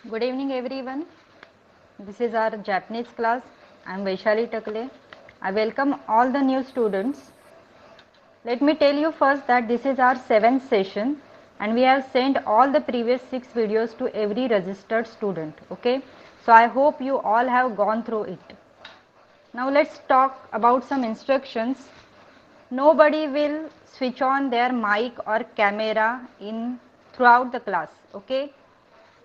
Good evening everyone. This is our Japanese class. I am Vaishali Takle. I welcome all the new students. Let me tell you first that this is our 7th session and we have sent all the previous 6 videos to every registered student. Okay. So I hope you all have gone through it. Now let's talk about some instructions. Nobody will switch on their mic or camera in throughout the class. Okay.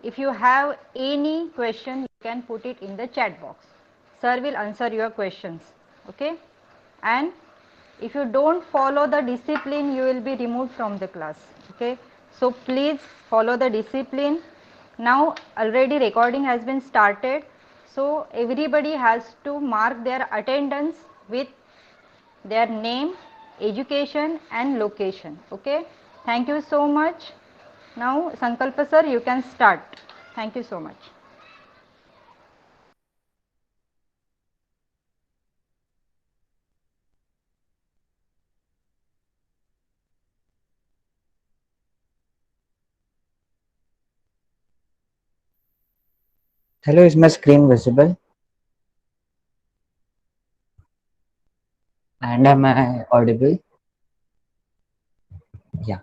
If you have any question, you can put it in the chat box. Sir will answer your questions. Okay. And if you don't follow the discipline, you will be removed from the class. Okay. So please follow the discipline. Now already recording has been started. So everybody has to mark their attendance with their name, education and location. Okay. Thank you so much. Now Sankalpa sir, you can start. Thank you so much. Hello, is my screen visible? And am I audible? Yeah.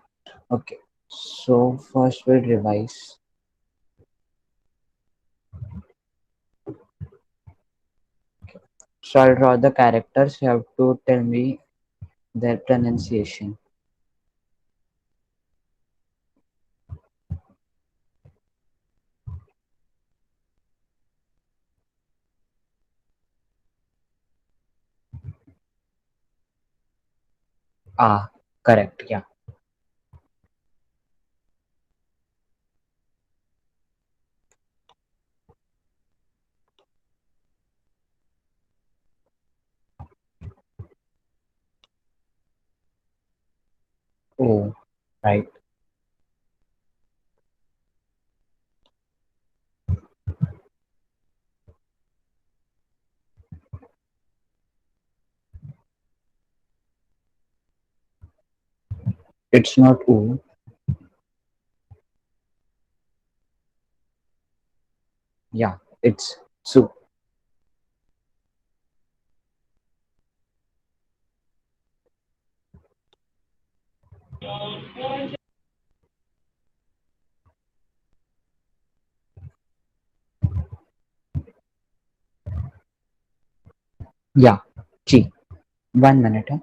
Okay. So first we'll revise. So I'll draw the characters. You have to tell me their pronunciation. Ah, correct. Yeah. Oh, right. It's not O. Yeah, it's Su. Yeah, Chi. 1 minute. Huh?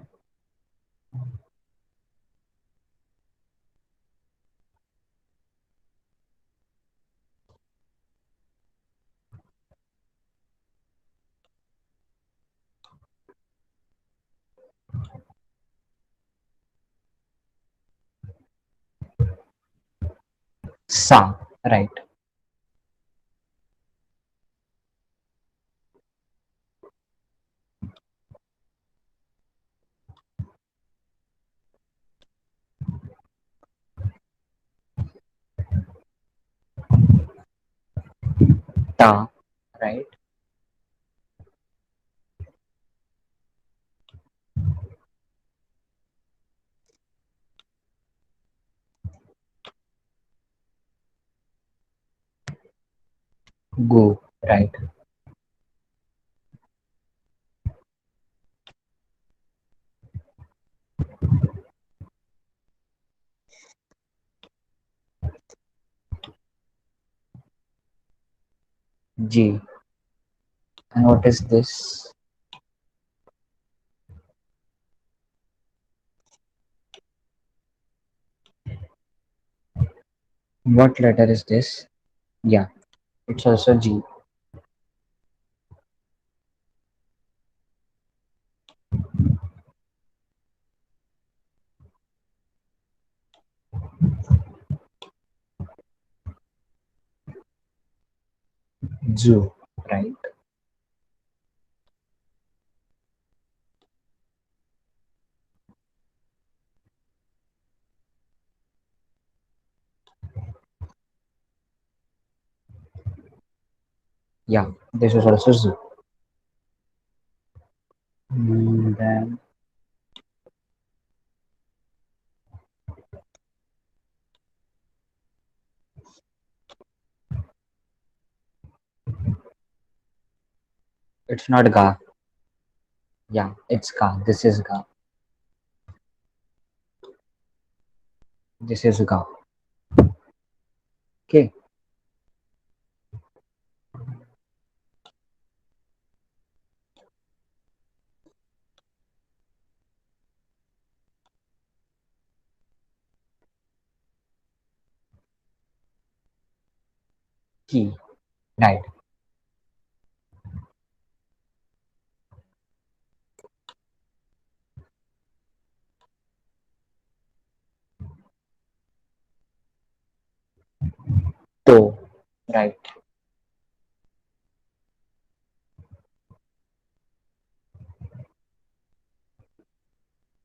Sa. Right. Ta. Right. Go. Right. G. And what is this? What letter is this? Yeah, it's also G. Zoo. Right. Yeah, this is also zoo. Then It's not ga. Yeah, it's ga. This is ga. This is ga. Okay. Ki. Right. To. Right.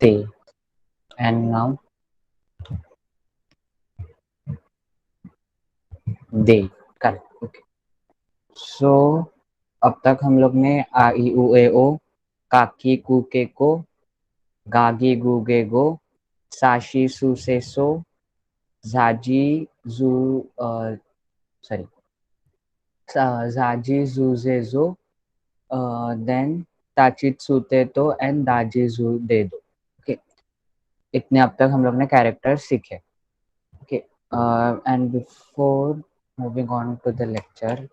Te. And now they. Correct. Okay. So अब तक हम लोग ने आ ई उ ए ओ काकी कू के को गागी गूगे गो साशी सु से सो झाजी जू sorry झाजी जू जे जो देन ताचित्सुते तो एंड दाजी जू दे दो ओके इतने अब तक हम लोग ने कैरेक्टर सीखे okay and before moving on to the lecture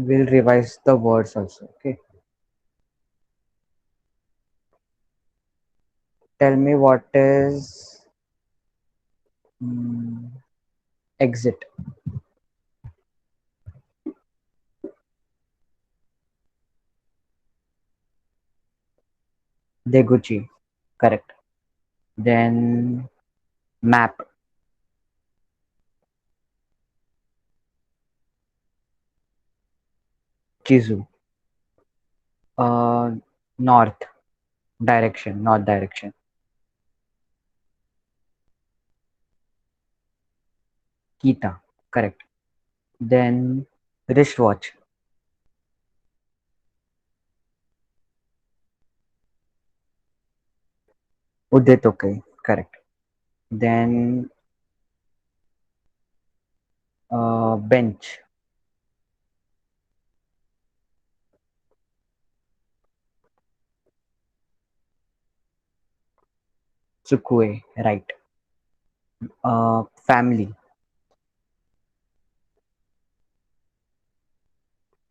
we'll revise the words also okay tell me what is exit deguchi correct then map chizu uh, north north direction kita correct then wristwatch udetokai correct then bench tsukue right family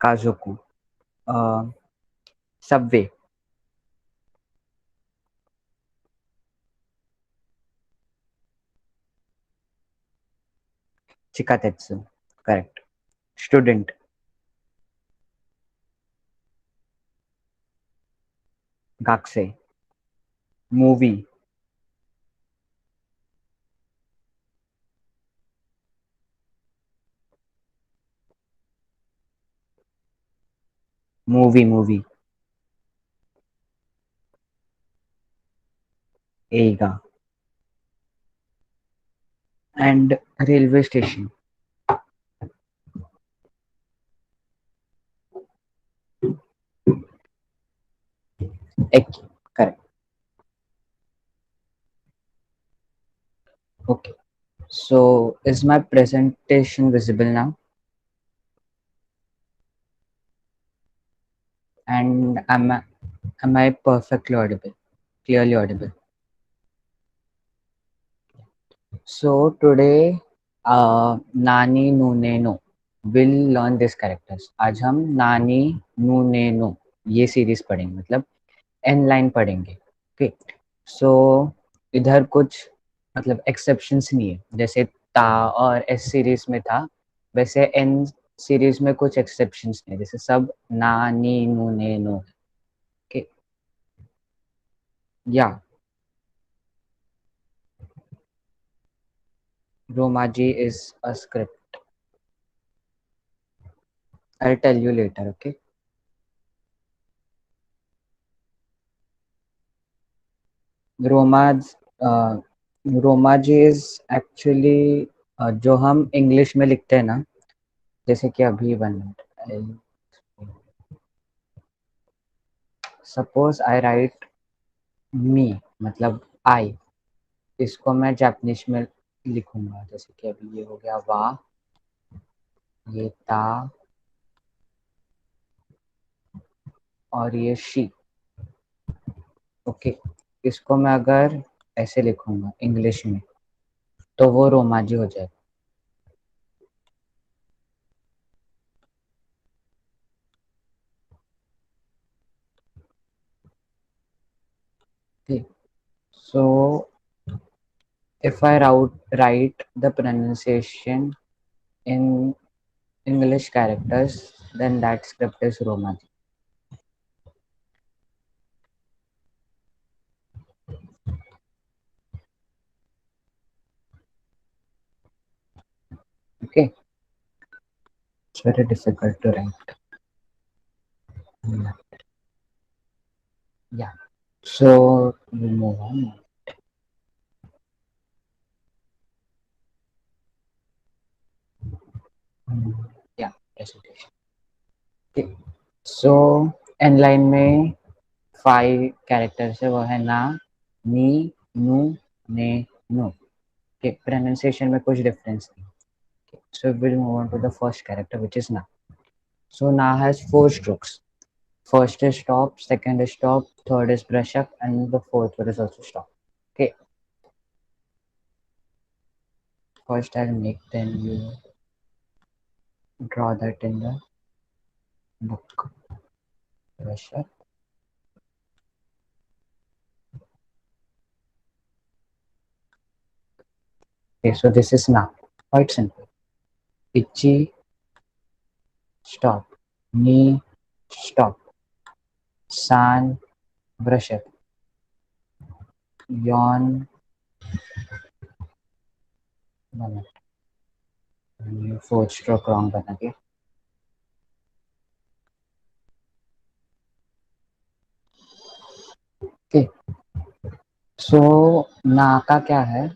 kazoku uh, subway chikatetsu correct student gakse movie movie eiga and railway station eki correct okay so is my presentation visible now and am I perfectly audible clearly audible so today nani nune no will learn these characters आज हम नानी नूने no ये series पढ़ेंगे मतलब N line पढ़ेंगे okay so इधर कुछ मतलब एक्सेप्शंस नहीं है जैसे ता और एस सीरीज में था वैसे एन सीरीज में कुछ एक्सेप्शंस नहीं है जैसे सब ना नी नू ने नो okay yeah romaji is a script I tell you letter okay romaji romaji is actually जो हम इंग्लिश में लिखते हैं ना जैसे कि अभी 1 मिनट सपोज आई राइट मी मतलब आई इसको मैं जापानीज में लिखूंगा जैसे कि अभी ये हो गया वा ये ता और ये शी. ओके, इसको मैं अगर ऐसे लिखूंगा इंग्लिश में तो वो रोमाजी हो जाएगा. ठीक. सो if I write the pronunciation in English characters, then that script is Romaji. Okay, it's very difficult to write. Yeah. So we move on. Yeah, presentation. Okay. So n line में 5 characters है, वो है ना, नी, नू, ने, no. Okay, pronunciation में कुछ difference नहीं. Okay. So we'll move on to the first character, which is na. So na has 4 strokes. First is stop, second is stop, third is brush up, and the fourth one is also stop. Okay. First I'll make, then you draw that in the book. Brush up. Okay, so this is na. Quite simple. Itchy, stop. Knee, stop. San, brush up. Yawn, 1 minute. You 4 stroke wrong bana के. Okay. So ना का क्या है,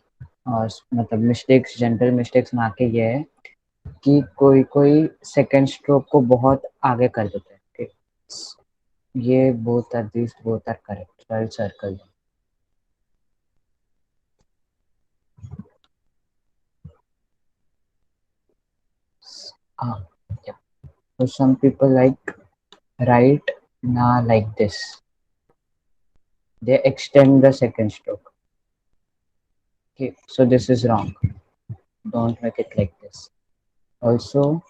और मतलब mistakes, general mistakes ना के ये है कि कोई कोई सेकेंड स्ट्रोक को बहुत आगे कर देते हैं. ठीक. ये both are this both are correct, so I circle. Yeah. So some people like write na like this. They extend the second stroke. Okay, so this is wrong. Don't make it like this. Also,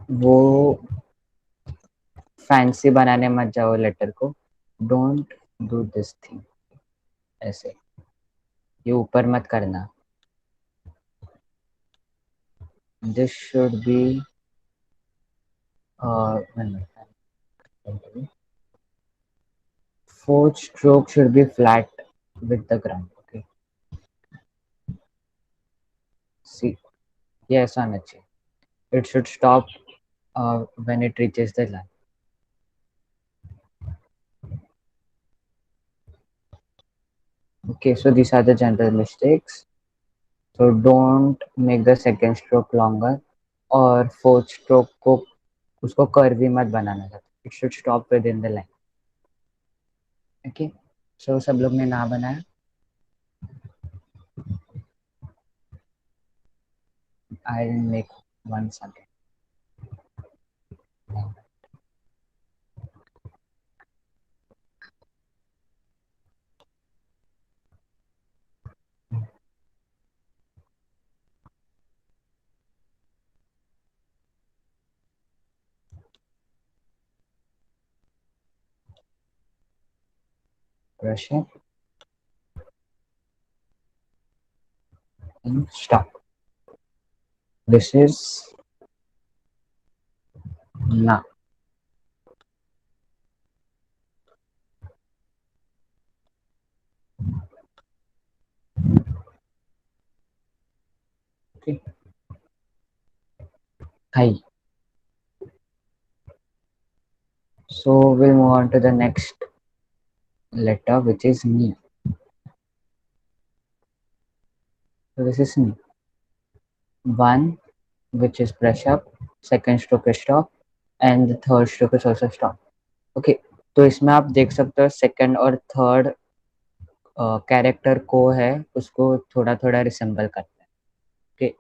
वो fancy बनाने मत जाओ letter को. Don't do this thing. ऐसे ये ऊपर मत करना. This should be fourth stroke should be flat with the ground. Okay, see, ये ऐसा आना चाहिए. It should stop when it reaches the line. Okay, so these are the general mistakes. So don't make the second stroke longer, और fourth stroke को उसको curvy मत बनाना. It should stop within the line. Okay, so सब लोग ने ना बनाया. I'll make one second. Brush it and stop. This is na. Okay, hi. So we'll move on to the next letter, which is ni. So this is ni. 1, which is brush up, second stroke is stop, and the third stroke is also stop. Okay, तो इसमें आप देख सकते हो second और third character को है उसको थोड़ा थोड़ा रिसेंबल करता है. Okay,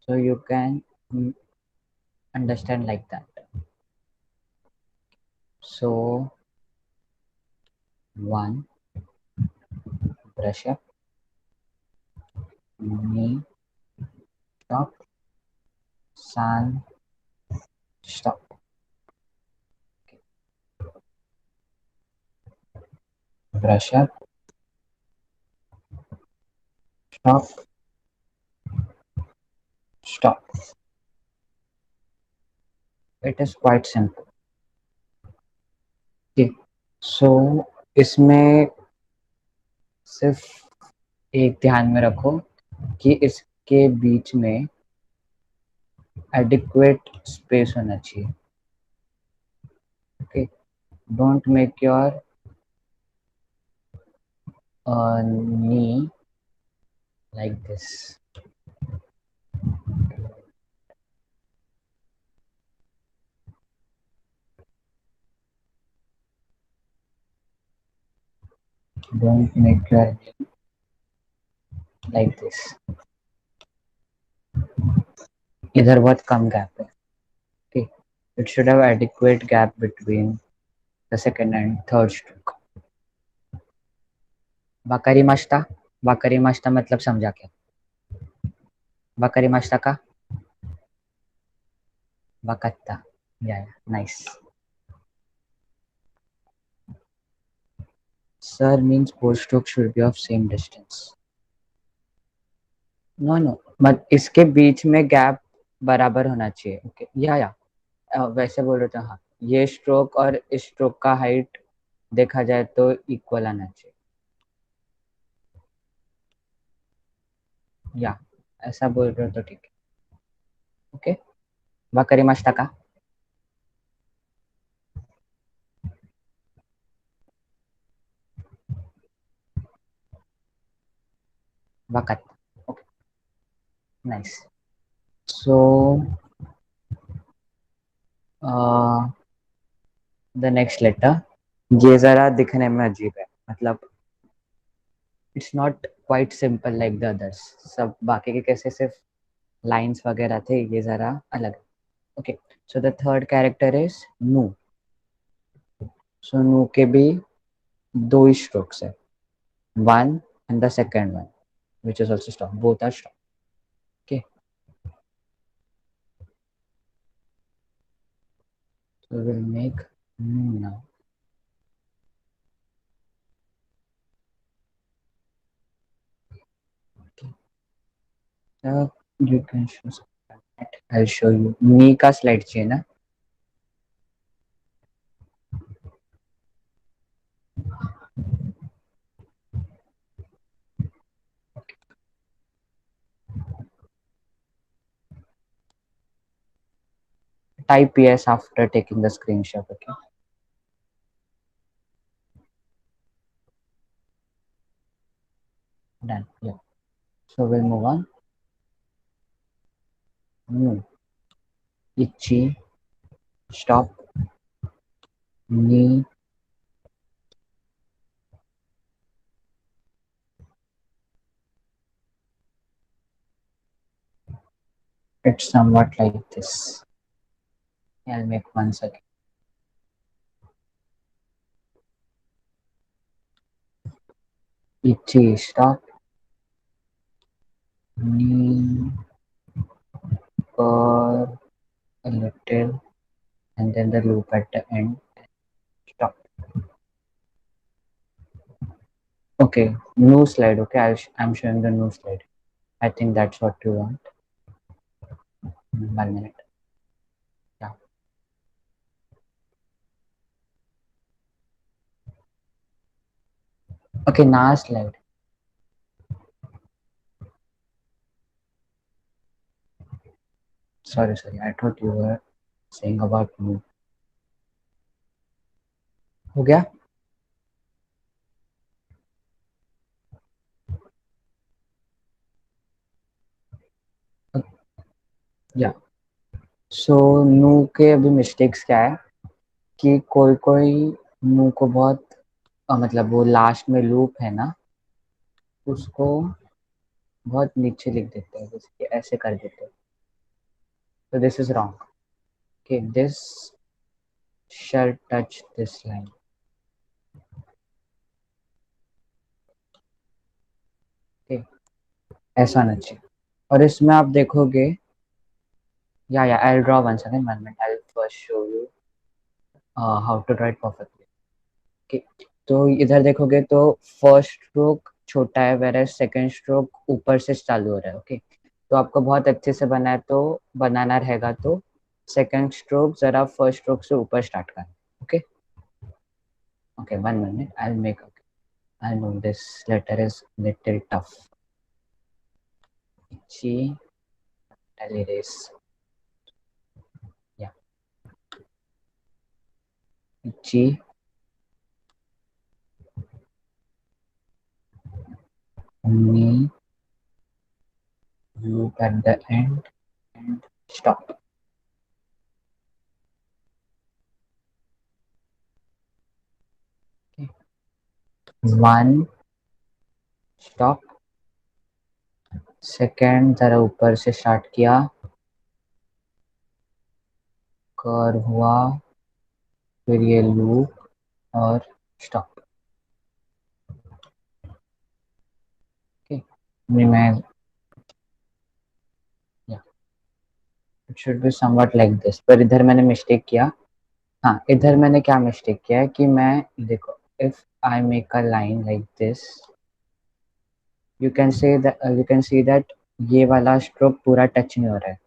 so you can understand like that. So 1 brush up, knee stop, san stop. Brush up, stop, stop. It is quite simple. Okay. So इसमें सिर्फ एक ध्यान में रखो कि इसके बीच में एडिक्वेट स्पेस होना चाहिए. Okay, don't make your knee like this. Don't make your knee like this. इधर बहुत कम गैप है. Okay, it should have adequate gap between the second and third stroke. वाकारी मास्टा, वाकारी मास्टा मतलब समझा क्या? वाकारी मास्टा का वकत्ता. Yeah, nice. Sir means both strokes should be of same distance. No, मत इसके बीच में गैप बराबर होना चाहिए. ओके, या वैसे बोल रहे थे. हाँ, ये स्ट्रोक और इस स्ट्रोक का हाइट देखा जाए तो इक्वल आना चाहिए. या ऐसा बोल रहे हो तो ठीक है. ओके, वाकरी मास्टा का वकत. Okay, nice. So the next letter, ये जरा दिखने में अजीब है. मतलब it's not quite simple like the others. सब बाकी के कैसे सिर्फ लाइंस वगैरह थे, ये जरा अलग. Okay, so the third character is नू. सो नू के भी दो ही स्ट्रोक्स है. One and the second one which is also strong. Both are strong. Okay. So we'll make now. Okay. So you can show some. I'll show you. knee का slide चाहिए ना? Type yes after taking the screenshot. Okay. Done. Yeah. So we'll move on. Itchy. Stop. Knee. It's somewhat like this. I'll make once again. Itchy. Stop. Knee. Curve a little, and then the loop at the end. Stop. Okay, new slide. Okay, I'm showing the new slide. I think that's what you want. 1 minute. Yeah. Okay, now slide. Sorry. I thought you were saying about new. हो गया? या सो नू के अभी mistakes क्या है कि कोई नू को बहुत मतलब वो लास्ट में लूप है ना, उसको बहुत नीचे लिख देते हैं, जैसे कि ऐसे कर देते हैं. तो this is wrong. Okay, this shall touch this line. Okay, ऐसा होना चाहिए। और इसमें आप देखोगे, या I'll draw once again, 1 minute, I'll first show you how to draw it perfectly. Okay, तो इधर देखोगे तो फर्स्ट स्ट्रोक छोटा है, वेयर सेकंड स्ट्रोक ऊपर से चालू हो रहा है। ओके, तो आपको बहुत अच्छे से बनाना रहेगा तो सेकंड स्ट्रोक जरा फर्स्ट स्ट्रोक से ऊपर स्टार्ट करना। Okay okay, 1 minute, I'll make, I know this letter is little tough. G, I'll erase. Yeah, G, me, loop at the end and stop. Okay. 1, stop. Second जरा ऊपर से start किया, curve हुआ, फिर ये लूप और stop. Okay, मैं it should be somewhat like this, पर इधर मैंने मिस्टेक किया। हाँ, इधर मैंने क्या मिस्टेक किया है कि मैं देखो, if I make a line like this, you can see that ये वाला स्ट्रोक पूरा टच नहीं हो रहा है।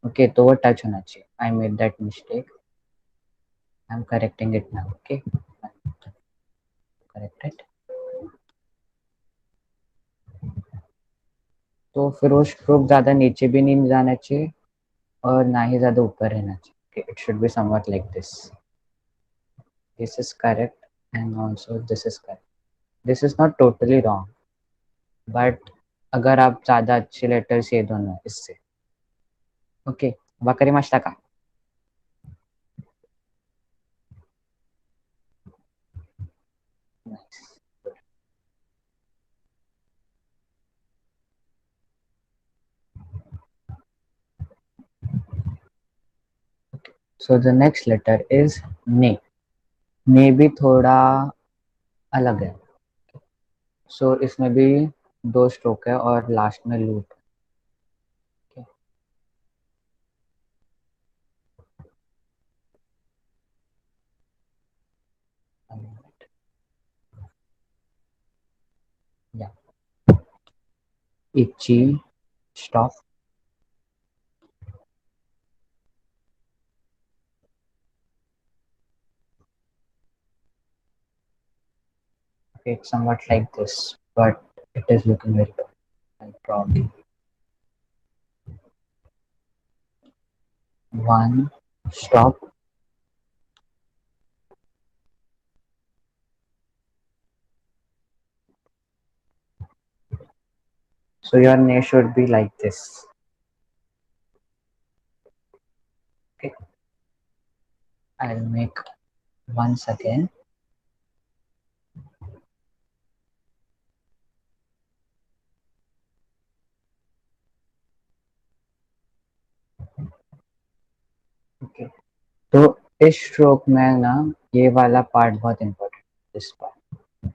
ओके, तो वो टच होना चाहिए। I made that mistake, I am correcting it now. Okay, corrected. तो फिर वो स्ट्रोक ज़्यादा नीचे भी नहीं जाना चाहिए और ना ही ज़्यादा ऊपर रहना चाहिए। It should be somewhat like this, this is correct and also this is correct. This is not totally wrong, but अगर आप ज़्यादा अच्छे लेटर्स ये दोनों इससे। ओके, वकरी मास्टा का। So the next letter is ने। ने भी थोड़ा अलग है। सो इसमें भी 2 स्ट्रोक है और लास्ट में लूप। या itchy, stop. Okay, it's somewhat like this, but it is looking very good. I'll probably 1, stop. So your name should be like this. Okay, I'll make once again. Okay, तो इस stroke में ना ये वाला part बहुत important है, इस part.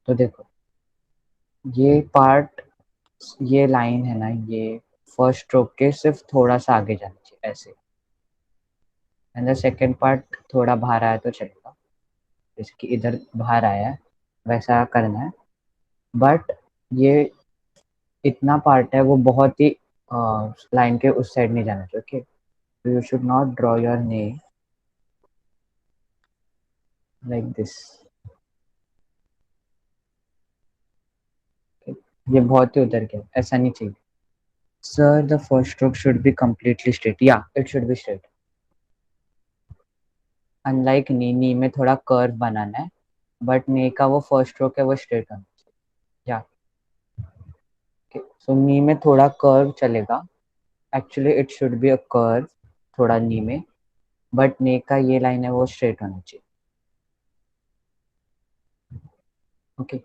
तो देखो, ये पार्ट, ये लाइन है ना, ये फर्स्ट स्ट्रोक के सिर्फ थोड़ा सा आगे जाना चाहिए ऐसे, एंड द सेकेंड पार्ट थोड़ा बाहर आया तो चलेगा, जैसे कि इधर बाहर आया है वैसा करना है। बट ये इतना पार्ट है वो बहुत ही लाइन के उस साइड नहीं जाना चाहिए। Okay, you should not draw your name like this. ये बहुत ही उधर गया, ऐसा नहीं चाहिए। Sir the first stroke should be completely straight, yeah it should be straight. Unlike नी में थोड़ा कर्व बनाना है, बट ने का वो फर्स्ट स्ट्रोक है वो स्ट्रेट होना चाहिए। या सो नी में थोड़ा कर्व चलेगा, actually it should be a curve थोड़ा नी में, बट ने का ये लाइन है वो स्ट्रेट होना चाहिए। ओके,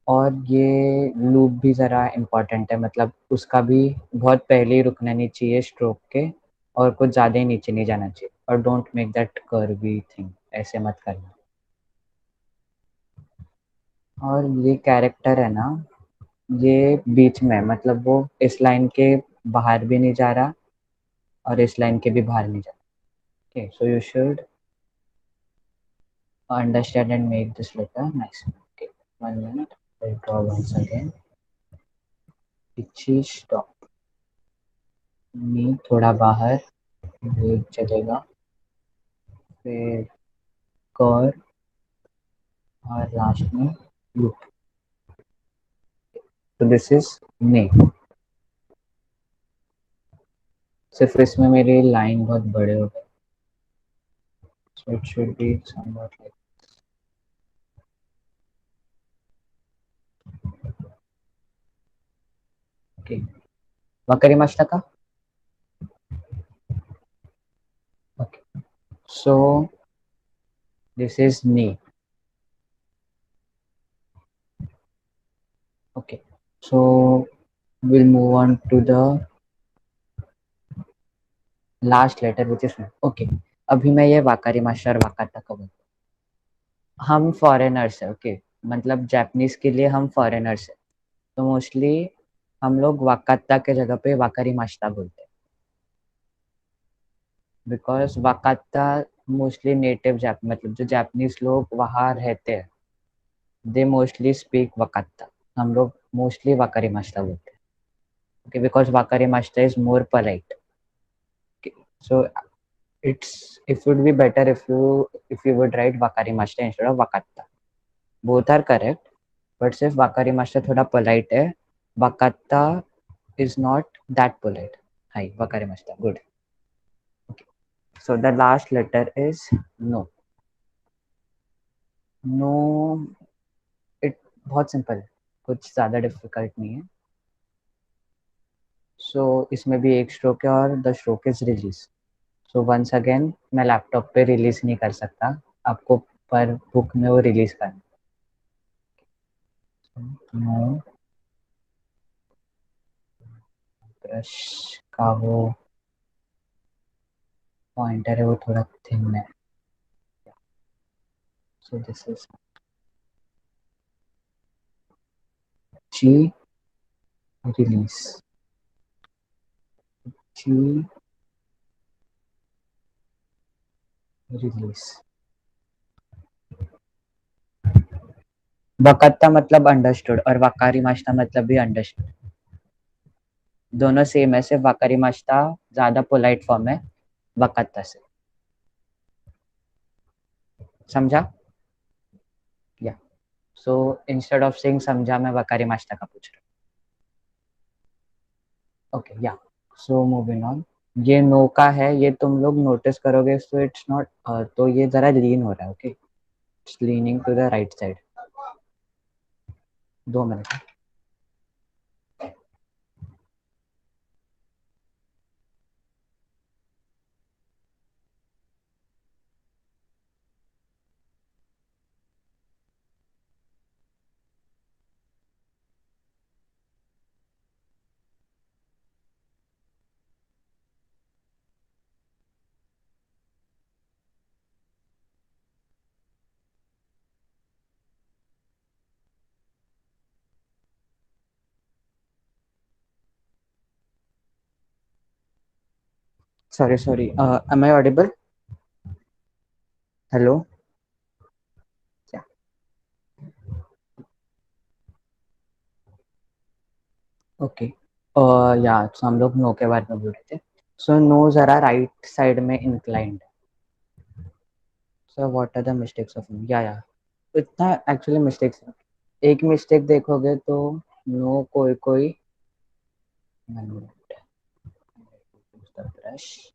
और ये लूप भी ज़रा इम्पॉर्टेंट है, मतलब उसका भी बहुत पहले ही रुकना नहीं चाहिए स्ट्रोक के, और कुछ ज़्यादा ही नीचे नहीं जाना चाहिए। और don't make that curvy thing, ऐसे मत करना। और ये कैरेक्टर है ना, ये बीच में, मतलब वो इस लाइन के बाहर भी नहीं जा रहा और इस लाइन के भी बाहर नहीं जा रहा। Okay, so you should understand and make this letter maximum. Okay, 1 minute. I'll draw once again. Itchy stop. नी थोड़ा बाहर, ये चलेगा, फिर कर और लास्ट में लूप। तो दिस इज ने। सिर्फ इसमें मेरी लाइन बहुत बड़े हो गए, so it should be somewhat like, okay, वकारिमाशिता का। Okay, so this is ni. Okay, so we'll move on to the last letter which is okay. अभी मैं ये वाकारी मास्टर वाकाता का बोलता हूँ। हम फॉरेनर्स है, ओके, मतलब जापानीज के लिए हम फॉरेनर्स है, तो मोस्टली हम लोग वाकाता के जगह पे वाकारी मास्टा बोलते हैं, बिकॉज वाकाता मोस्टली नेटिव जाप, मतलब जो जापानीज लोग वहाँ रहते हैं, दे मोस्टली स्पीक वाकाता। हम लोग मोस्टली वाकारी मास्टा बोलते हैं, ओके, बिकॉज वाकारी मास्टा is more polite. So it's it would be better if you would write Wakari Master instead of Wakatta. Both are correct, but सिर्फ Wakari Master थोड़ा polite है, Wakatta is not that polite. Hi, Wakari Master, good. Okay. So the last letter is no. No, it बहुत simple है, कुछ ज़्यादा difficult नहीं है. So इसमें भी एक stroke है और the stroke is release. So once again मैं लैपटॉप पे रिलीज नहीं कर सकता, आपको पर बुक में वो रिलीज करना। नो, ब्रश का वो पॉइंटर है वो थोड़ा थिन है, सो दिस इज ची रिलीज। ची रिलीज। वकत्ता मतलब अंडरस्टूड और वकारी माश्ता मतलब भी अंडरस्टूड, दोनों सेम है, सिर्फ वकारी माश्ता ज्यादा पोलाइट फॉर्म है वकत्ता से, समझा? या सो इंस्टेड ऑफ सेइंग समझा, मैं वकारी माश्ता का पूछ रहा हूँ। ओके, या सो मूविंग ऑन। ये नो का है, ये तुम लोग नोटिस करोगे, सो इट्स नॉट, तो ये जरा लीन हो रहा है, okay, it's leaning to the right side. 2 minute. Sorry, am I audible? Hello? Yeah. Okay. या हम लोग नो के बारे में बोल रहे थे। सो नो जरा राइट साइड में inclined. So what are the mistakes of नो? या इतना एक्चुअली मिस्टेक्स है, एक मिस्टेक देखोगे तो नो कोई कोई ब्रश,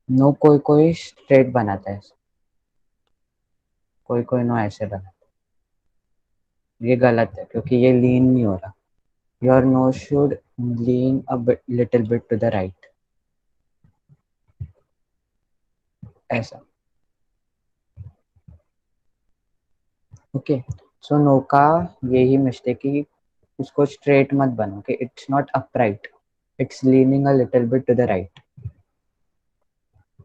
नो कोई कोई स्ट्रेट बनाता है, कोई कोई नो ऐसे बनाता है, ये गलत है क्योंकि ये लीन नहीं हो रहा। योर नो should lean a little bit to the right, ऐसा। ओके, सो नो का यही मिस्टेक है, उसको स्ट्रेट मत बनो, कि it's not upright, it's leaning a little bit to the right.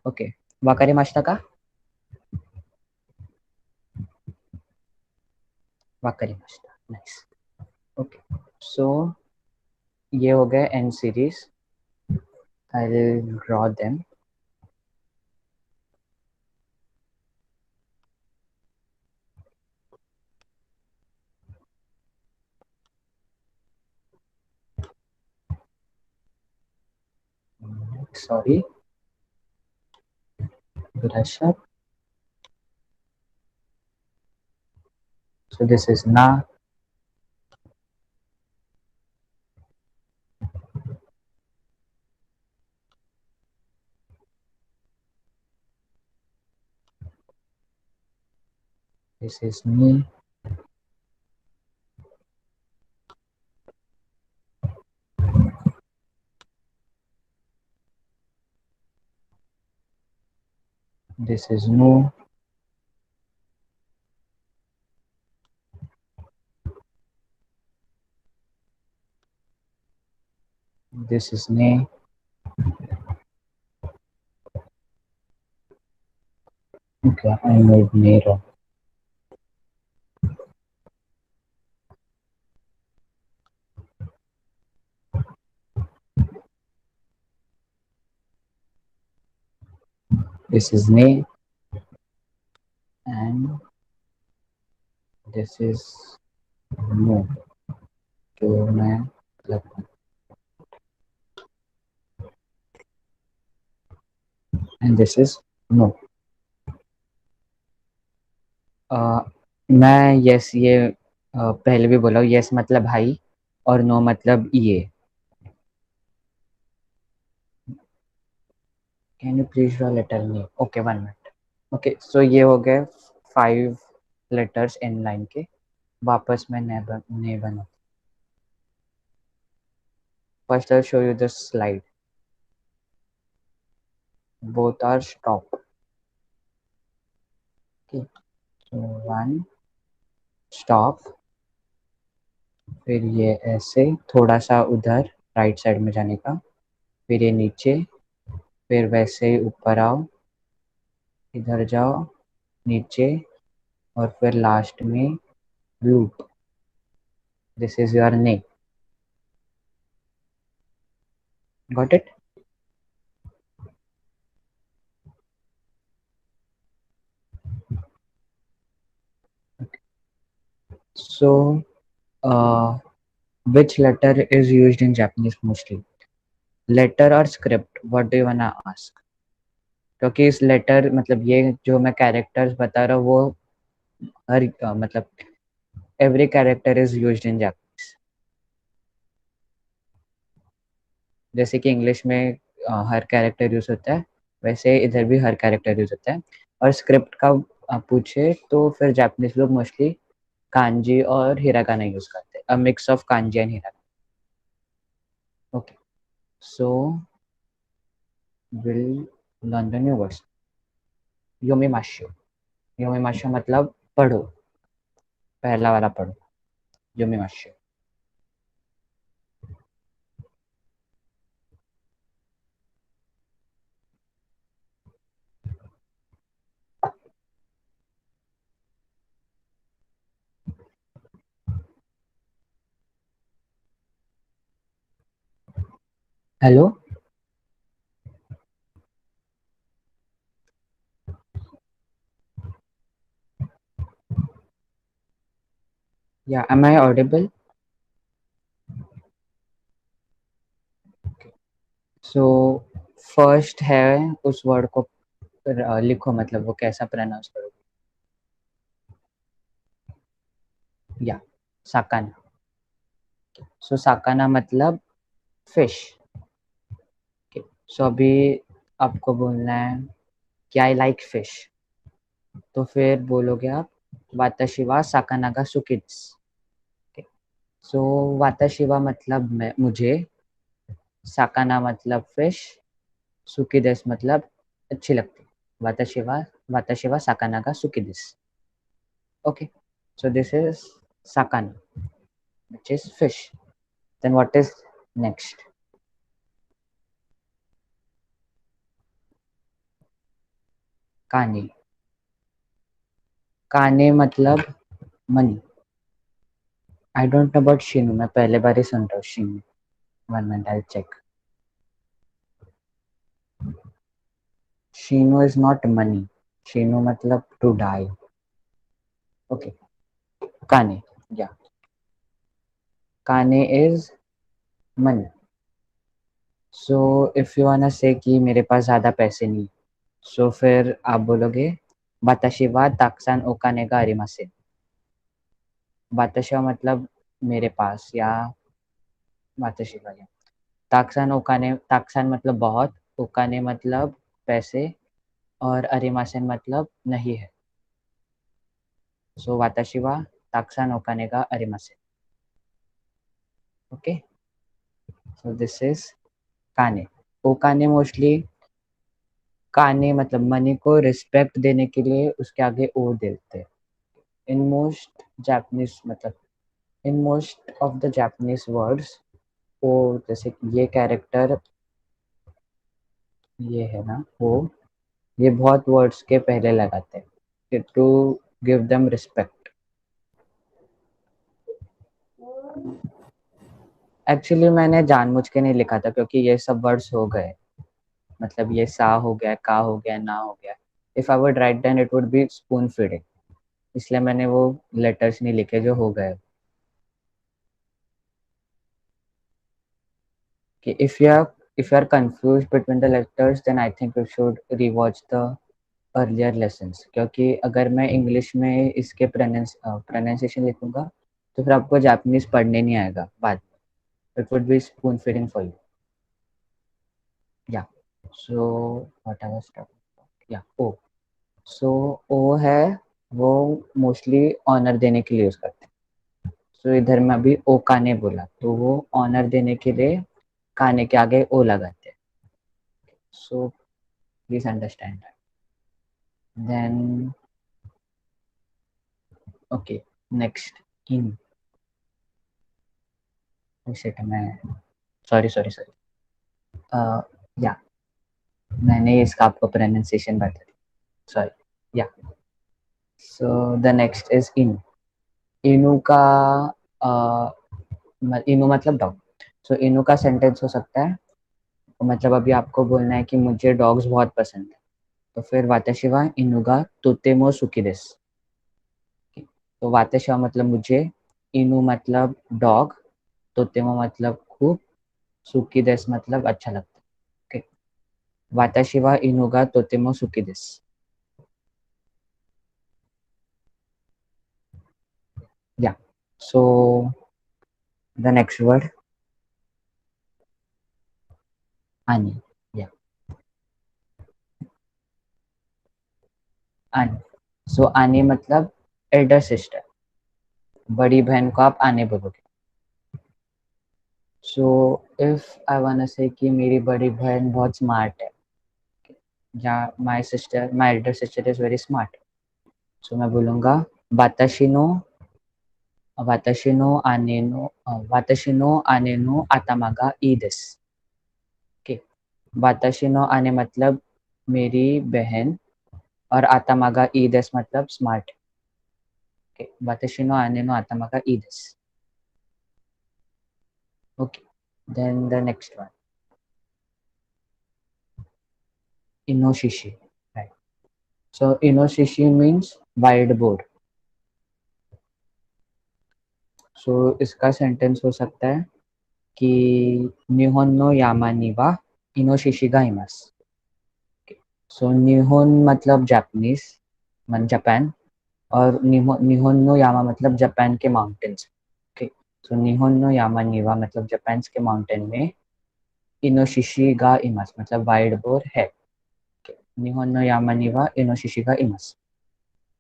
Okay. Wakarimashita ka? Wakarimashita. Nice. Okay. So ये हो गए n series. I'll draw them. Sorry. Brush up. So this is na. This is ni. This is nu. This is ne. Okay, I made ne wrong. This is ne. And this is nu. जो मैं मतलब and this is no. मैं yes ये पहले भी बोला हूँ yes मतलब भाई और no मतलब ये. Can you please draw letter name? Okay, 1 minute. Okay, so ये हो गए 5 letters in line के. वापस मैं नहीं बना. First I'll show you the slide. Both are stop. Okay, so 1 stop. फिर ये ऐसे थोड़ा सा उधर राइट साइड में जाने का. फिर ये नीचे. फिर वैसे ही ऊपर आओ. इधर जाओ. नीचे. और फिर लास्ट में loop. This is your name. Got it? So which letter is used in Japanese mostly? Letter or script? What do you wanna ask? क्योंकि इस लेटर मतलब ये जो मैं कैरेक्टर्स बता रहा हूँ वो हर मतलब every character is used in Japanese. जैसे कि इंग्लिश में हर कैरेक्टर यूज होता है वैसे इधर भी हर कैरेक्टर यूज होता है. और स्क्रिप्ट का पूछे तो फिर जापानीज लोग मोस्टली कांजी और हिरागाना यूज करते हैं. A mix of kanji and hiragana. Okay, so will learn the new words. योमिमाशु. योमिमाशु मतलब पढ़ो. पहला वाला पढ़ो. योमिमाशु. Hello. Yeah am I audible? So first है उस वर्ड को लिखो मतलब वो कैसा प्रोनाउंस करोगे. या साकाना. सो साकाना मतलब फिश. सो अभी आपको बोलना है कि आई लाइक फिश. तो फिर बोलोगे आप वाताशिवा साकाना का सुकिट्स. सो वाताशिवा मतलब मैं मुझे. साकाना मतलब फिश. सुकिदेस मतलब अच्छी लगती. वाताशिवा. वाताशिवा साकाना का सुकिदेस. Okay, so this is sakana, which is fish. Then what is next? काने, काने मतलब money. I don't know about शिनू, मैं पहले बार ही सुन रहा हूँ शिनू. One minute, I check. शिनू इज नॉट मनी. शिनू मतलब टू डाई. ओके. काने, या काने is money. So if you wanna say कि मेरे पास ज्यादा पैसे नहीं, सो फिर आप बोलोगे वाताशी वा ताक्सान ओ काने गा आरिमासेन. वाताशी वा मतलब मेरे पास, या वाताशी वा, या ताक्सान ओकाने, ताक्सान मतलब बहुत, ओकाने मतलब पैसे, और अरिमासेन मतलब नहीं है. सो वाताशी वा ताक्सान ओकाने गा अरिमासेन. ओके. सो दिस इज काने. ओकाने मोस्टली, काने मतलब मनी को रिस्पेक्ट देने के लिए उसके आगे ओ देते हैं. इन मोस्ट जापानीज मतलब in most of the Japanese words, ओ जैसे कि ये कैरेक्टर, ये है ना वो, ये बहुत वर्ड्स के पहले लगाते हैं to give them respect. Actually मैंने जानबूझ के नहीं लिखा था क्योंकि ये सब वर्ड्स हो गए. मतलब ये सा हो गया, का हो गया, ना हो गया. If I would write then it would be spoon feeding. इसलिए मैंने वो लेटर्स नहीं लिखे जो हो गए. कि if you are confused between the letters, then I think you should rewatch the earlier lessons. क्योंकि अगर मैं इंग्लिश में इसके प्रोनाउंसिएशन लिखूंगा तो फिर आपको जापानीज पढ़ने नहीं आएगा बाद में. It would be spoon feeding for you. Yeah so what I was talking, yeah ओ. सो ओ है, वो मोस्टली ऑनर देने के लिए यूज करते हैं. सो इधर मैं अभी ओ काने बोला तो वो ऑनर देने के लिए काने के आगे ओ लगाते हैं. So please understand that. Then okay, next इन. शिट, मैं सॉरी सॉरी सॉरी. या मैंने इसका आपको प्रोनाउंसिएशन बता दी, सॉरी. या सो द नेक्स्ट इज इन. इनू का इनू मतलब डॉग. सो इनू का सेंटेंस हो सकता है, मतलब अभी आपको बोलना है कि मुझे डॉग्स बहुत पसंद है, तो फिर वाताशी वा इनू गा तोतेमो सुकी देस. तो वाताशी वा मतलब मुझे, इनू मतलब डॉग, तोतेमो मतलब खूब, सुकी देस मतलब अच्छा लगता है. ओके. वाताशी वा इनू गा तोतेमो सुकी देस. या सो द नेक्स्ट वर्ड आनी. या आनी. सो आनी मतलब एल्डर सिस्टर. बड़ी बहन को आप आने बोलोगे. So if I want say कि मेरी बड़ी बहन बहुत स्मार्ट है, yeah my elder sister is very smart, so मैं बोलूँगा वाताशी नो, वाताशी नो आने नो आतामा गा ई देस. ओके. वाताशी नो आने मतलब मेरी बहन, और आतामा गा ई देस मतलब स्मार्ट. ओके. वाताशी नो आने नो आतामा गा ई देस. Okay. Then the next one, इनोशिशी. राइट. सो इनोशिशी मीन्स वाइड बोर्ड. सो इसका सेंटेंस हो सकता है कि निहोन नो यामा नि वा इनोशिशी गा इमास. सो निहोन मतलब जापानीज, मन जापान, और निहोन नो यामा मतलब जापान के माउंटेन्स. ओके. सो निहोन नो यामा नि वा मतलब जापान के माउंटेन में इनोशिशी गा इमास मतलब वाइड बोर है. निहोन नो यामा नि वा इनोशिशी गा इमास.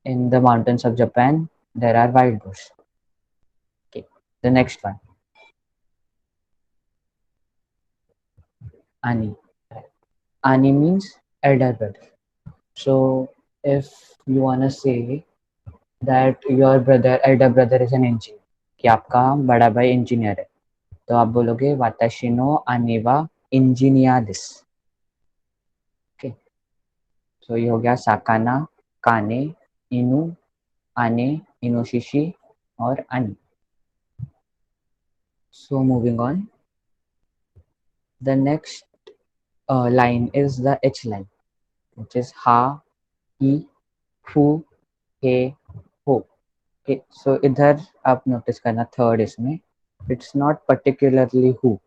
In the mountains of Japan, there are wild boars. Okay. The next one, Ani. Ani means elder brother. So if you wanna say that your elder brother is an engineer, कि आपका बड़ा भाई engineer है, तो आप बोलोगे वाताशी no आनी वा इंजीनियर दिस. ओके. सो ये हो गया साकाना, काने, इनु, आने, इनोशिशी और अनि. So moving on, the next line is the H line, which is ha, he, who, he, ho. Okay, so इधर आप नोटिस करना थर्ड इसमें इट्स नॉट पर्टिकुलरली हु,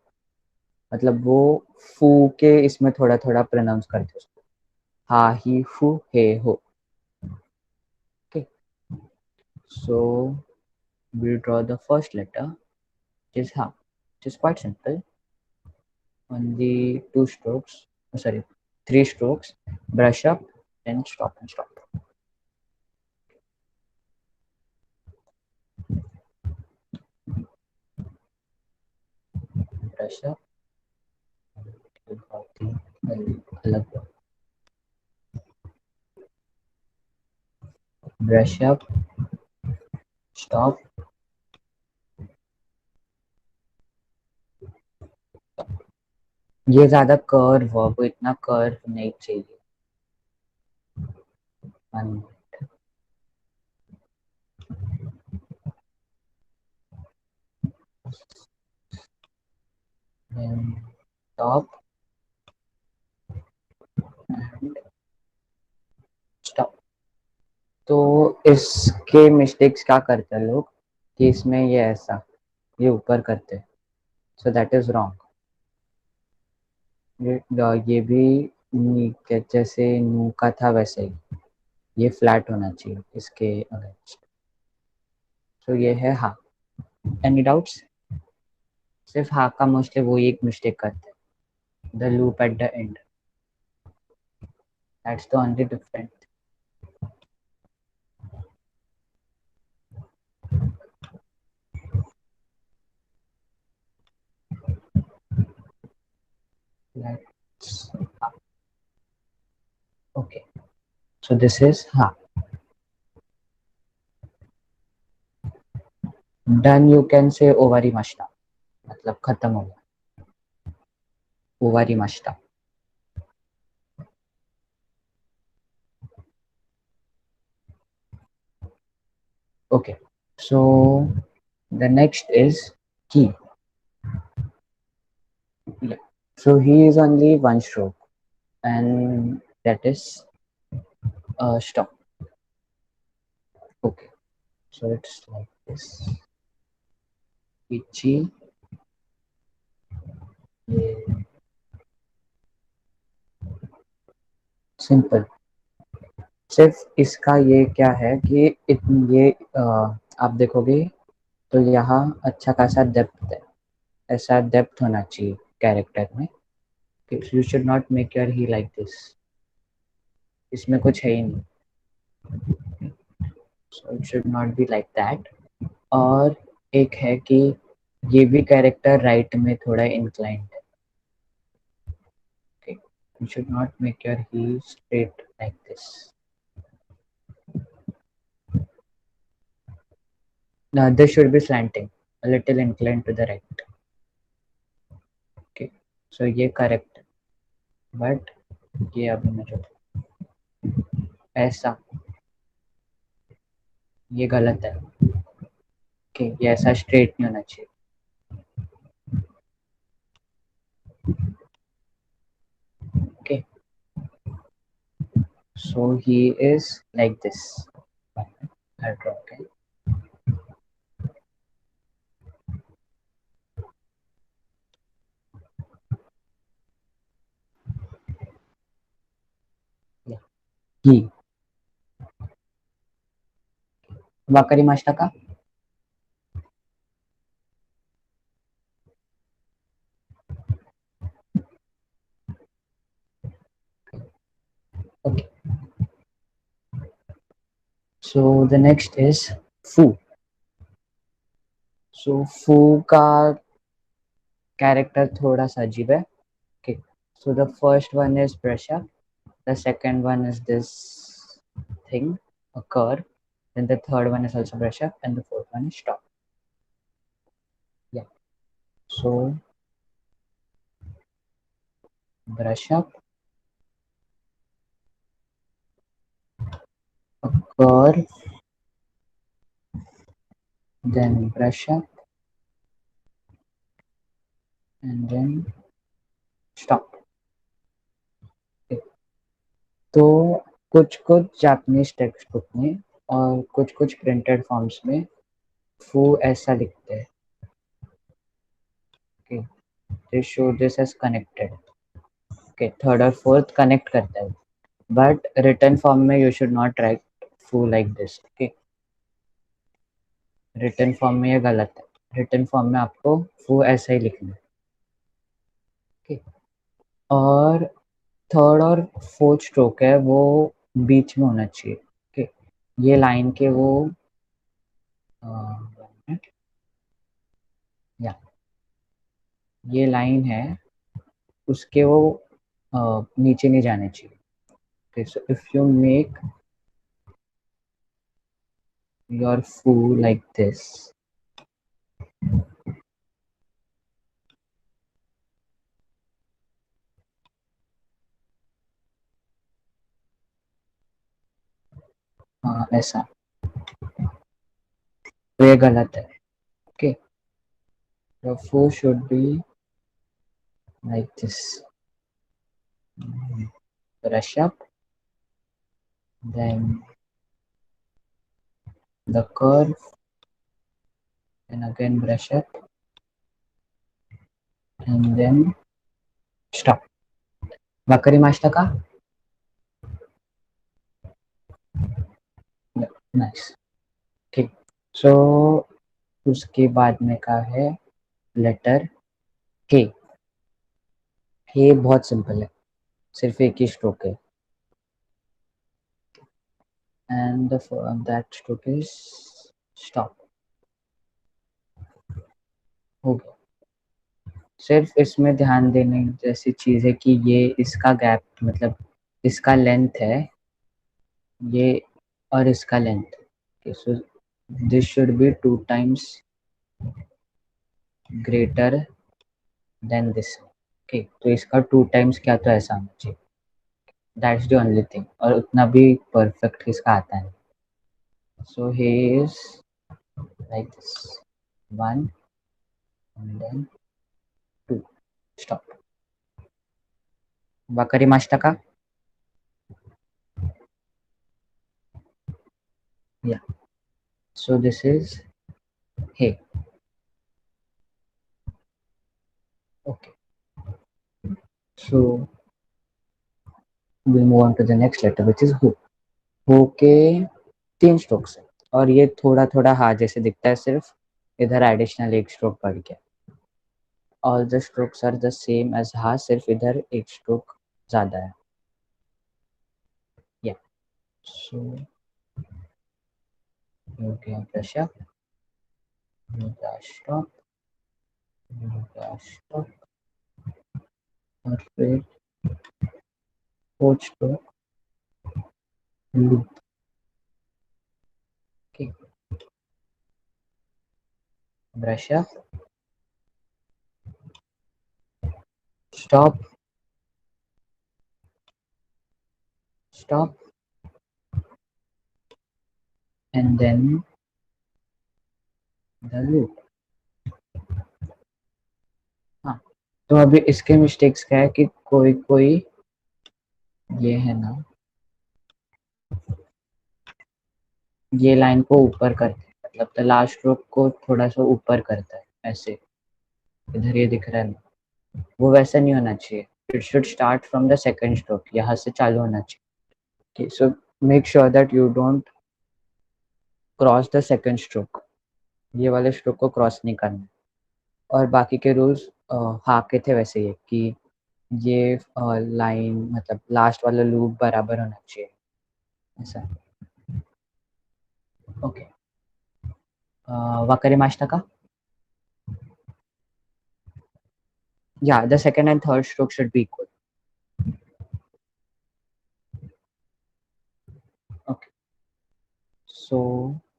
मतलब वो फू के इसमें थोड़ा थोड़ा प्रोनाउंस करते उसको, हा, ही, हु, हे, हो. Okay, so we'll draw the first letter, which is ha, which is quite simple. Only two strokes, oh, sorry, three strokes. Brush up, then stop and stop. Brush up, अलग. Brush up, stop. ये ज्यादा curve verb, इतना curve नहीं चाहिए. One, then stop and stop. तो इसके mistakes क्या करते हैं लोग कि इसमें ये ऐसा ये ऊपर करते हैं, सो दैट इज रॉन्ग. ये भी जैसे नू का था वैसे ही ये फ्लैट होना चाहिए इसके अगेंस्ट. सो ये है हा. Any doubts? सिर्फ हा का मोस्टली वो एक मिस्टेक करते हैं, the loop at the end. That's the only different. Let's, okay, so this is ha. Done, you can say ovary मश्ता, मतलब खत्म हो गया. Ovary मश्ता. Okay, so the next is he. Yeah. So he is only one stroke, and that is stop. Okay, so it's like this. Ichi. Simple. सिर्फ इसका ये क्या है कि ये आप देखोगे तो यहाँ अच्छा खासा डेप्थ है, ऐसा डेप्थ होना चाहिए कैरेक्टर में. You should not make your he like this, इसमें कुछ है ही नहीं. So it should not be like that. और एक है कि ये भी कैरेक्टर राइट में थोड़ा इंक्लाइंड है. You should not make your heel straight like this. Now this should be slanting, a little inclined to the right. Okay, so ये correct, but ये अभी मैं जो ऐसा ये गलत है. Okay, ये ऐसा straight नहीं होना चाहिए. Okay, so he is like this. I'll draw. Okay. Yeah. He. वाकरी मास्टा का. Okay. So the next is Fu. So Fu का कैरेक्टर थोड़ा सा अजीब है. Okay, so the first one is pressure, the second one is this thing, a curve, then the third one is also pressure, and the fourth one is stop. Yeah, so brush up, curve, then brush up, and then stop. Okay. तो कुछ कुछ Japanese text book में और कुछ कुछ printed forms में फू ऐसा लिखते हैं. Okay, they show this as connected. Okay, third और फोर्थ कनेक्ट करता है, बट रिटर्न फॉर्म में यू शुड नॉट राइट फू like this. Okay, return form में ये गलत है. रिटर्न फॉर्म में आपको फू ऐसा ही लिखना है. ओके, और थर्ड और फोर्थ स्ट्रोक है वो बीच में होना चाहिए. ओके, ये लाइन के वो या ये लाइन है उसके वो नीचे नहीं जाने चाहिए. Okay, so if you make your फू लाइक दिस, ऐसा, तो ये गलत है. Okay, the foo should be like this. Brush up, then the curve, and again brush up, and then stop. Wakarimashita ka? Nice. Okay, so उसके बाद में का है लेटर के. के बहुत सिंपल है, सिर्फ एक ही स्ट्रोक है, and that stroke is stop. हो गया. सिर्फ इसमें ध्यान देने जैसी चीज है कि ये इसका गैप मतलब इसका लेंथ है ये और इसका length. So this should be 2 times greater than this. Okay, तो इसका 2 times क्या तो ऐसा होना चाहिए. दैट्स द ओनली थिंग, और उतना भी परफेक्ट किसका आता है. So he is like this, 1 and then 2, stop. Wakarimashita ka? Yeah, so this is hey. Okay, so we'll move on to the next letter which is who. हो के 3 strokes है, और ये थोड़ा थोड़ा हा जैसे दिखता है, सिर्फ इधर एडिशनल एक स्ट्रोक बढ़ गया. All the strokes are the same as हा, सिर्फ इधर एक स्ट्रोक ज्यादा है. या सो हो गया ब्रश अप, स्टॉप, स्टॉप, और फिर fourth stroke loop. Okay, brush up, stop, stop, and then the loop. हाँ, तो अभी इसके मिस्टेक्स क्या है कि कोई कोई ये है ना, ये लाइन को ऊपर करते हैं, मतलब द लास्ट स्ट्रोक को थोड़ा सा ऊपर करता है ऐसे, इधर ये दिख रहा है ना, वो वैसा नहीं होना चाहिए. It should start from the second stroke, यहाँ से चालू होना चाहिए. So make sure that you don't cross the second stroke, ये वाले स्ट्रोक को क्रॉस नहीं करना. और बाकी के रूल्स हाँ के थे वैसे ही कि ये लाइन मतलब लास्ट वाला लूप बराबर होना चाहिए ऐसा. ओके, वकारिमाशिता का? Yeah, the second and third stroke should be equal. Okay, so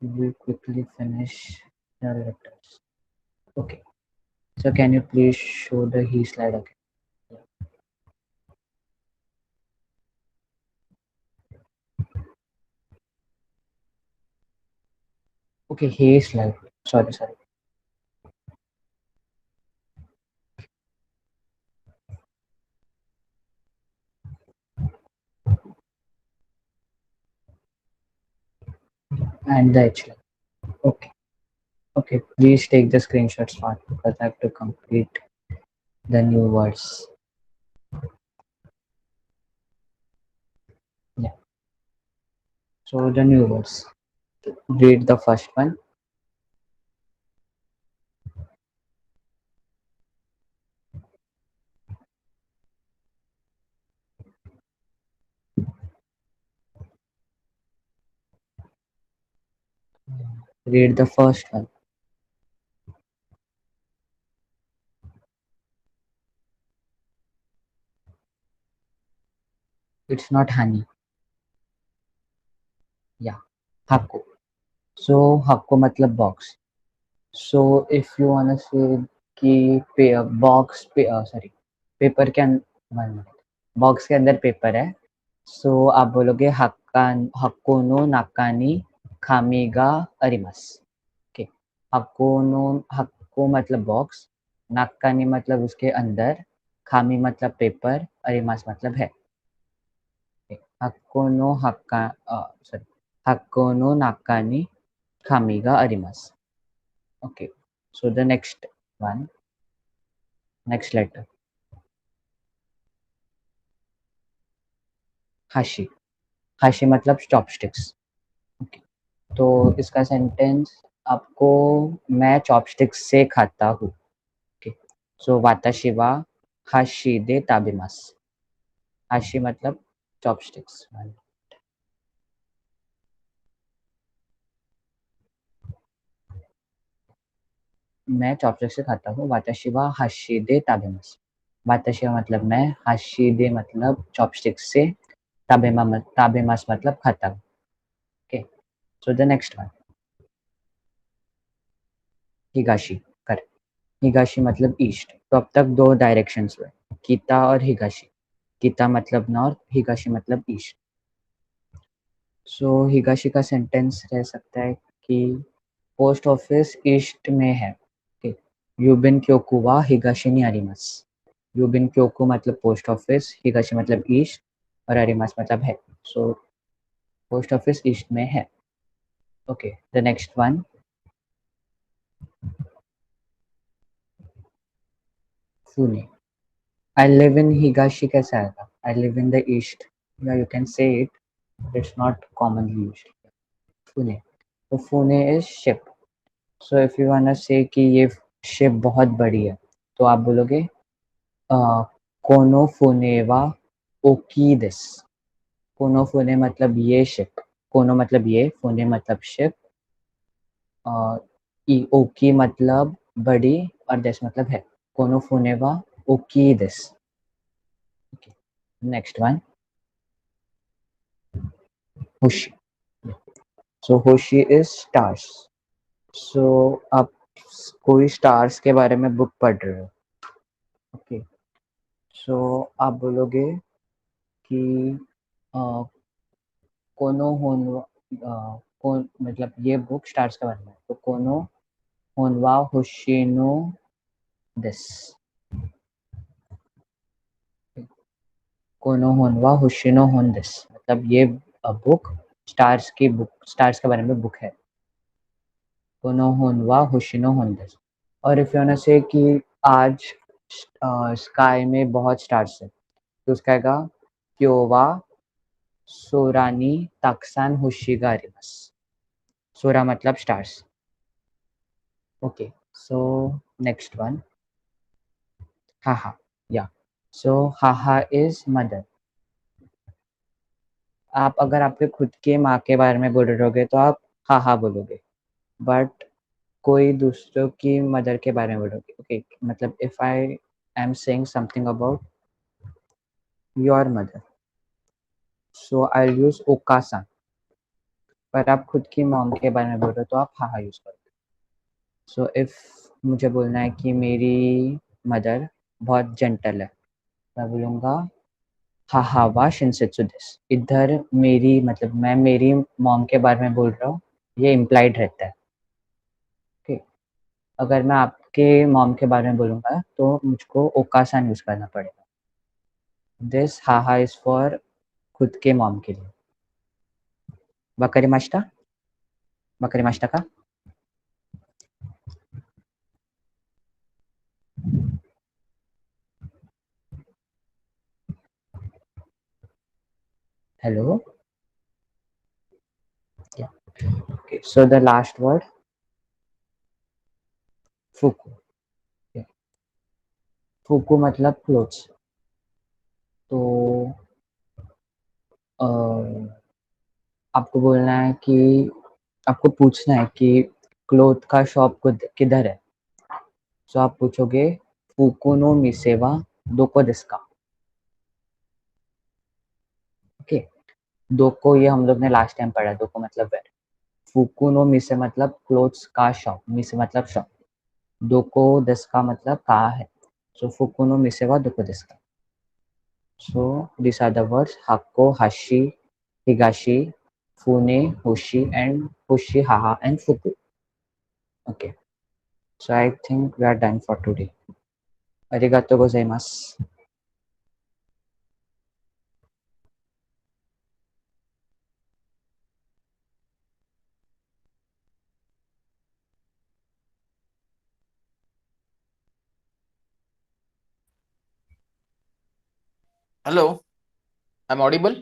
we will quickly finish the letters. Okay, so can you please show the he slide again? Okay, he slide. Sorry. And the H line. Okay. Okay, please take the screenshots part because I have to complete the new words. Yeah. So the new words. Read the first one. Read the first one. It's not honey. Yeah. Hakko. So hakko matlab box. So if you wanna say कि box पे sorry paper के अंदर box के अंदर paper है सो आप बोलोगे हक्कोनो नाकानी खामीगा अरिमस ओके हक्कोनो हक्को मतलब बॉक्स नाकानी मतलब उसके अंदर खामी मतलब पेपर अरिमस मतलब है हक्कोनो हक्का सॉरी हक्कोनो नाकानी खामीगा अरिमस okay so the next letter हाशी हाशी मतलब चॉपस्टिक्स ओके तो इसका सेंटेंस आपको मैं चॉपस्टिक्स से खाता हूँ ओके सो वाताशी वा हाशी दे ताबिमास हाशी मतलब चॉपस्टिक्स मैं चॉपस्टिक्स से खाता हूँ वाताशी वा हाशी दे ताबिमास वाताशी मतलब मैं हाशी दे मतलब चॉपस्टिक्स से ताबेमास मतलब खाता हूँ okay so the next one Higashi correct Higashi मतलब ईस्ट तो अब तक दो डायरेक्शंस हुए किता और हिगाशी किता मतलब नॉर्थ हिगाशी मतलब ईस्ट सो हिगाशी का सेंटेंस रह सकता है कि पोस्ट ऑफिस ईस्ट में है यूबिन क्योकु वा हिगाशी नि आरिमास यूबिन क्योकु मतलब पोस्ट ऑफिस हिगाशी मतलब ईस्ट और आरिमास मतलब है सो पोस्ट ऑफिस ईस्ट में है okay the next one Pune I live in Higashi कैसा आएगा I live in the east yeah you can say it but it's not commonly used Pune तो Pune is ship so if you wanna say कि ये ship बहुत बड़ी है तो आप बोलोगे कोनो फुने वा ओकी दिस कोनो फुने मतलब ये ship कोनो मतलब ये फुने मतलब ship ओकी मतलब बड़ी और दिस मतलब है कोनो फुने वा ओकी this okay next one Hoshi so Hoshi is stars so आप कोई स्टार्स के बारे में बुक पढ़ रहे हो ओके सो आप बोलोगे कि अ, कोनो होनवा कौन मतलब ये बुक स्टार्स के बारे में तो कोनो होनवा होशिनो दिस कोनो होनवा होशिनो होन दिस मतलब ये बुक स्टार्स के बारे में बुक है कोनो होनवा होशिनो होन दिस और इफ यू वांट से कि आज स्काई में बहुत स्टार्स है तो उसका आएगा क्योवा सोरानी ताक्सान होशिगा आरिमास सोरा मतलब stars okay so next one हाहा yeah so haha is mother आप अगर आपके खुद के माँ के बारे में बोल रहे तो आप हाहा बोलोगे बट कोई दूसरों की मदर के बारे में बोलोगे ओके मतलब if I am saying something about your mother so I use ओकासा पर आप खुद की मॉम के बारे में बोल रहे हो तो आप हाहा यूज करो सो इफ मुझे बोलना है कि मेरी मदर बहुत जेंटल है मैं बोलूँगा हाहा वा शिनसेत्सु दिस इधर मेरी मतलब मैं मेरी मॉम के बारे में बोल रहा हूँ ये इम्प्लाइड रहता है अगर मैं आपके मॉम के बारे में बोलूँगा तो मुझको ओकासान यूज़ करना पड़ेगा। दिस हाहा इज़ फॉर खुद के मॉम के लिए। वकारिमाशिता? वकारिमाशिता का? Hello? Yeah. Okay. So the last word, fuku. Yeah. फूकू मतलब क्लोथ्स। तो अ, आपको बोलना है कि आपको पूछना है कि क्लोथ का शॉप किधर है। सो आप पूछोगे फूकू नो मिसेवा दोको देसु का। ओके। दोको ये हम लोग ने लास्ट टाइम पढ़ा, दोको मतलब वेयर। फूकू नो मिसे मतलब क्लोथ्स का शॉप, मिसे मतलब शॉप, दोको देसु का मतलब कहाँ है। सो फूकू नो मिसेवा दोको देसु का। So these are the words Hakko, Hashi, Higashi, Fune, Hoshi, and Hoshi, Haha, and Fuku. Okay. So I think we are done for today. Arigato gozaimasu. Hello, I'm audible?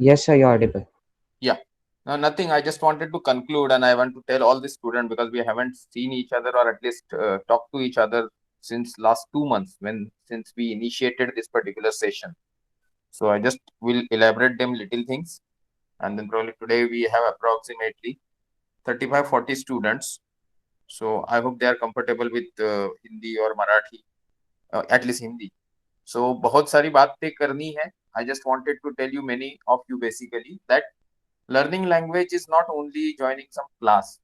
Yes, sir, you're audible. Yeah. No, nothing. I just wanted to conclude and I want to tell all the students because we haven't seen each other or at least talked to each other since last 2 months since we initiated this particular session. So I just will elaborate them little things and then probably today we have approximately 35-40 students. So I hope they are comfortable with Hindi or Marathi, at least Hindi. So बहुत सारी बातें करनी है. I just wanted to tell you many of you basically that learning language is not only joining some class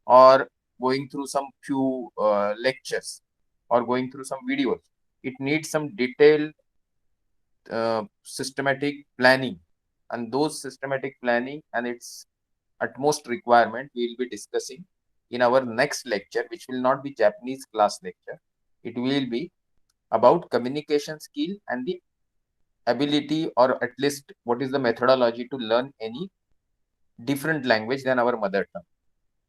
or going through some few lectures or going through some videos. It needs some detailed systematic planning, and those systematic planning and its utmost requirement we will be discussing in our next lecture, which will not be Japanese class lecture. It will be about communication skill and the ability, or at least what is the methodology to learn any different language than our mother tongue.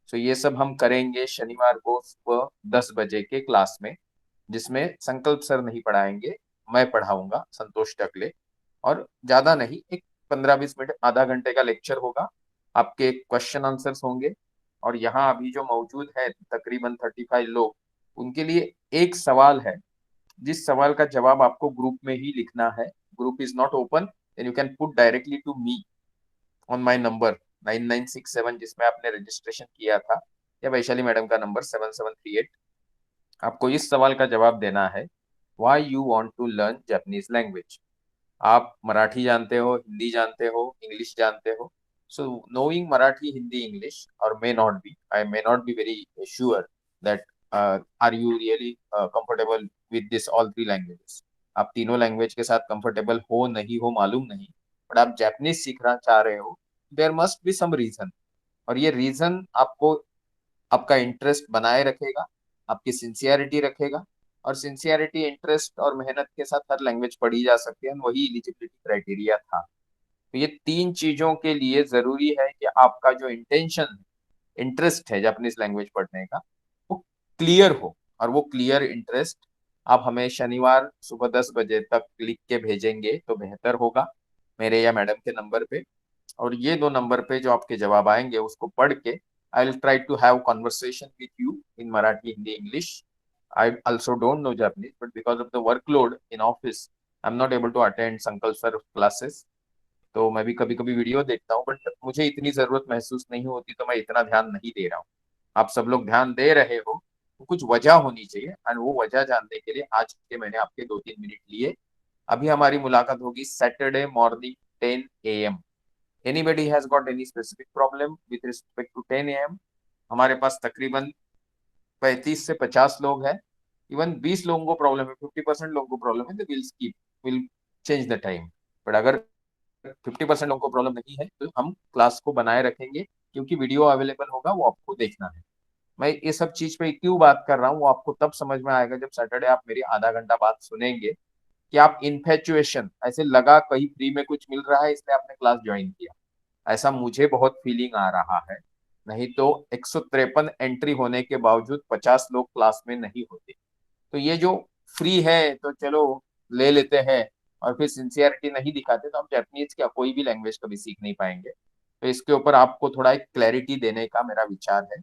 So ये सब हम करेंगे शनिवार को सुबह 10 बजे के class में, जिसमें संकल्प सर नहीं पढ़ाएंगे, मैं पढ़ाऊंगा, संतोष टकले। और ज्यादा नहीं, एक 15-20 मिनट, आधा घंटे का लेक्चर होगा, आपके क्वेश्चन आंसर्स होंगे। और यहाँ अभी जो मौजूद है तकरीबन 35 लोग, उनके लिए एक सवाल है, जिस सवाल का जवाब आपको ग्रुप में ही लिखना है। Group is not open, then you can put directly to me on my number 9967 जिसमें आपने रजिस्ट्रेशन किया था, या वैशाली मैडम का नंबर 7738। आपको इस सवाल का जवाब देना है, why you want to learn Japanese language. आप मराठी जानते हो, हिंदी जानते हो, इंग्लिश जानते हो। So knowing Marathi, Hindi, English, और I may not be very sure that are you really comfortable with this all 3 languages. आप तीनों लैंग्वेज के साथ कंफर्टेबल हो नहीं हो मालूम नहीं, बट आप जापानीज सीखना चाह रहे हो, there must be some reason. और ये रीजन आपको आपका इंटरेस्ट बनाए रखेगा, आपकी सिंसियरिटी रखेगा। और सिंसियरिटी, इंटरेस्ट और मेहनत के साथ हर लैंग्वेज पढ़ी जा सकती है, वही एलिजिबिलिटी क्राइटेरिया था। तो ये 3 चीजों के लिए जरूरी है कि आपका जो इंटेंशन, इंटरेस्ट है जापानीज लैंग्वेज पढ़ने का, वो क्लियर हो। और वो क्लियर इंटरेस्ट आप हमें शनिवार सुबह 10 बजे तक लिख के भेजेंगे तो बेहतर होगा, मेरे या मैडम के नंबर पे। और ये 2 नंबर पे जो आपके जवाब आएंगे उसको पढ़ के I will try to have conversation with you in Marathi, Hindi, English. I also don't know Japanese, but because of the workload in office, I'm not able to attend संकल्प सर क्लासेस। तो मैं भी कभी कभी वीडियो देखता हूँ, बट मुझे इतनी जरूरत महसूस नहीं होती, तो मैं इतना ध्यान नहीं दे रहा हूँ। आप सब लोग ध्यान दे रहे हो तो कुछ वजह होनी चाहिए, और वो वजह जानने के लिए आज के मैंने आपके 2-3 मिनट लिए। अभी हमारी मुलाकात होगी Saturday morning 10 AM। Anybody has got any specific problem with respect to 10 AM? हमारे पास तकरीबन 35 से 50 लोग हैं। इवन 20 लोगों को प्रॉब्लम है, 50% लोगों को प्रॉब्लम है, तो will skip, will change the time. But अगर 50% लोगों को प्रॉब्लम नहीं है तो हम क्लास को बनाए रखेंगे, क्योंकि वीडियो अवेलेबल होगा, वो आपको देखना है। मैं ये सब चीज पे क्यों बात कर रहा हूँ वो आपको तब समझ में आएगा जब सैटरडे आप मेरी आधा घंटा बात सुनेंगे कि आप इन्फेचुएशन ऐसे लगा कहीं फ्री में कुछ मिल रहा है इसलिए आपने क्लास ज्वाइन किया, ऐसा मुझे बहुत फीलिंग आ रहा है। नहीं तो 153 एंट्री होने के बावजूद 50 लोग क्लास में नहीं होते। तो ये जो फ्री है तो चलो ले लेते हैं और फिर सिंसियरिटी नहीं दिखाते तो हम जापानीज क्या कोई भी लैंग्वेज कभी सीख नहीं पाएंगे। तो इसके ऊपर आपको थोड़ा एक क्लैरिटी देने का मेरा विचार है।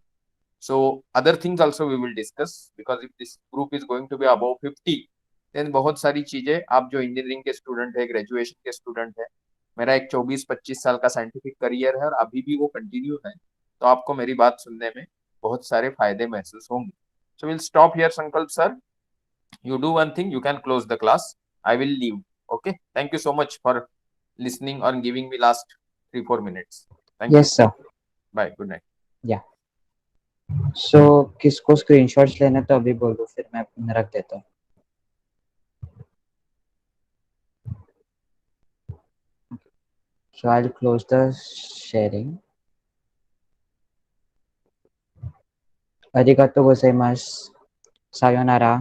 So other things also we will discuss because if this group is going to be above 50 देन बहुत सारी चीजें आप जो इंजीनियरिंग के स्टूडेंट है, ग्रेजुएशन के स्टूडेंट है, मेरा एक 24-25 साल का साइंटिफिक करियर है और अभी भी वो कंटिन्यू है, तो आपको मेरी बात सुनने में बहुत सारे फायदे महसूस होंगे। सो विल स्टॉप हियर संकल्प sir, you do one thing, you can close the class, I will leave. Okay, thank you so much for listening or giving me last 3-4 minutes. Thank Yes, you. sir. Bye, good night. Yeah. So किसको screenshots लेने तो अभी बोलो, फिर मैं रख देता हूँ. So I'll close the sharing. Arigatou gozaimasu. Sayonara.